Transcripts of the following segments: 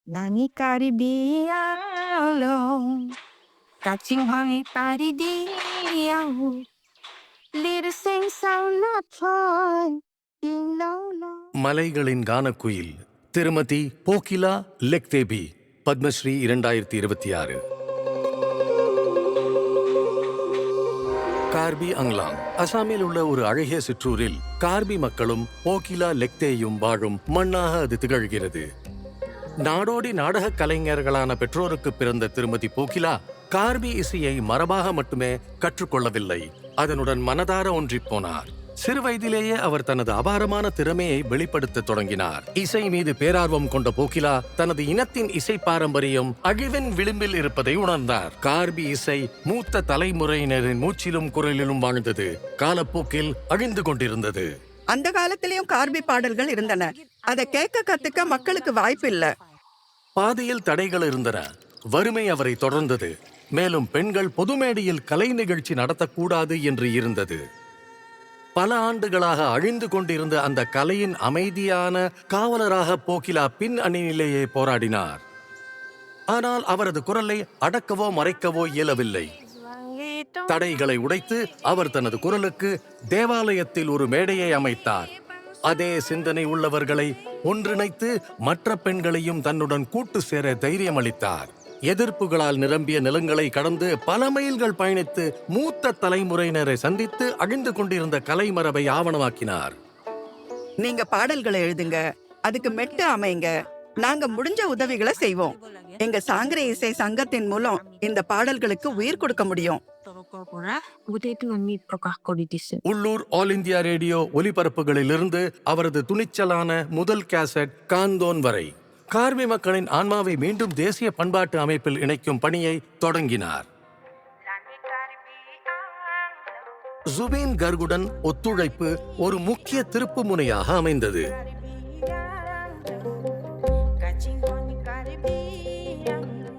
Nani karibialo, catching honey paridio, little sing sound not toy, மலைகளின் கானக்குயில் திருமதி போக்கிலா லெக்தேபி, பத்மஸ்ரீ 2026. கார்பி அங்லாங் அசாமில் உள்ள ஒரு அழகிய சிற்றூரில் கார்பி மக்களும் போக்கிலா லெக்தேயும் வாழும் மண்ணாக அது திகழ்கிறது. நாடோடி நாடக கலைஞர்களான பெற்றோருக்கு பிறந்த திருமதி போக்கிலா கார்பி இசையை மரபாக மட்டுமே கற்றுக்கொள்ளவில்லை, அதனுடன் மனதார ஒன்றிப் போனார். சிறு வயதிலேயே அவர் தனது அபாரமான திறமையை வெளிப்படுத்த தொடங்கினார். இசை மீது பேரார்வம் கொண்ட போக்கிலா தனது இனத்தின் இசை பாரம்பரியம் அழிவின் விளிம்பில் இருப்பதை உணர்ந்தார். கார்பி இசை மூத்த தலைமுறையினரின் மூச்சிலும் குரலிலும் வாழ்ந்தது, காலப்போக்கில் அழிந்து கொண்டிருந்தது. அந்த காலத்திலயும் கார்பி பாடல்கள் இருந்தன, அதை கேட்க கத்துக்க மக்களுக்கு வாய்ப்பு இல்ல. பாதையில் தடைகள் இருந்தன, வறுமை அவரை தொடர்ந்தது, மேலும் பெண்கள் பொதுமேடையில் கலை நிகழ்ச்சி நடத்தக்கூடாது என்று இருந்தது. பல ஆண்டுகளாக அழிந்து கொண்டிருந்த அந்த கலையின் அமைதியான காவலராக போக்கிலா பின் அணியிலேயே போராடினார். ஆனால் அவரது குரலை அடக்கவோ மறைக்கவோ இயலவில்லை. தடைகளை உடைத்து அவர் தனது குரலுக்கு தேவாலயத்தில் ஒரு மேடையை அமைத்தார். அதே சிந்தனை உள்ளவர்களை ஒன்றிணைத்து மற்ற பெண்களையும் தன்னுடன் கூட்டு சேர தைரியம் அளித்தார். எதிர்ப்புகளால் நிரம்பிய நிலங்களை கடந்து பல மைல்கள் பயணித்து மூத்த தலைமுறையினரை சந்தித்து அழிந்து கொண்டிருந்த கலை மரபை ஆவணமாக்கினார். நீங்க பாடல்களை எழுதுங்க, அதுக்கு மெட்டு அமைங்க, நாங்க முடிஞ்ச உதவிகளை செய்வோம். எங்க சாங்கரை இசை சங்கத்தின் மூலம் இந்த பாடல்களுக்கு உயிர் கொடுக்க முடியும். உள்ளூர் ஆல் இந்தியா ரேடியோ ஒலிபரப்புகளிலிருந்து அவரது துணிச்சலான முதல் கேசட் காந்தோன் வரை கார்பி மக்களின் ஆன்மாவை மீண்டும் தேசிய பண்பாட்டு அமைப்பில் இணைக்கும் பணியை தொடங்கினார். ஜுபீன் கர்குடன் ஒத்துழைப்பு ஒரு முக்கிய திருப்பு முனையாக அமைந்தது.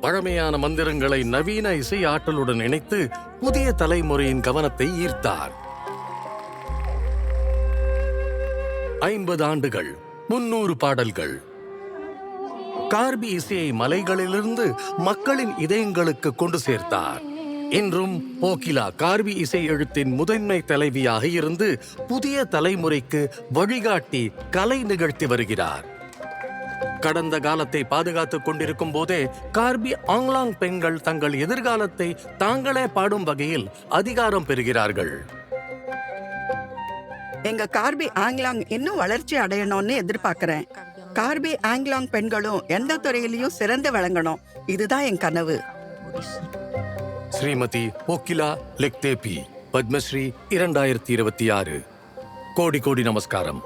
பழமையான மந்திரங்களை நவீன இசை ஆற்றலுடன் இணைத்து புதிய தலைமுறையின் கவனத்தை ஈர்த்தார். 50 ஆண்டுகள், 300 பாடல்கள். கார்பி இசையை மலைகளிலிருந்து மக்களின் இதயங்களுக்கு கொண்டு சேர்த்தார். இன்றும் போக்கிலா கார்பி இசை எழுத்தின் முதன்மை தலைவியாக இருந்து புதிய தலைமுறைக்கு வழிகாட்டி கலை நிகழ்த்தி வருகிறார். கடந்த காலத்தை பாதுகாத்துக் கொண்டிருக்கும் போதே கார்பி ஆங்லாங் பெண்கள் தங்கள் எதிர்காலத்தை தாங்களே பாடும் வகையில் அதிகாரம் பெறுகிறார்கள். எங்க கார்பி ஆங்லாங் இன்னும் வளர்ச்சி அடையணும்னு எதிர்பார்க்கிறேன். கார்பி ஆங்லாங் பெண்களும் எந்த துறையிலையும் சிறந்து விளங்கணும், இதுதான் என் கனவு. ஸ்ரீமதி போக்கிலா லெக்தேபி, பத்மஸ்ரீ 2026. கோடி கோடி நமஸ்காரம்.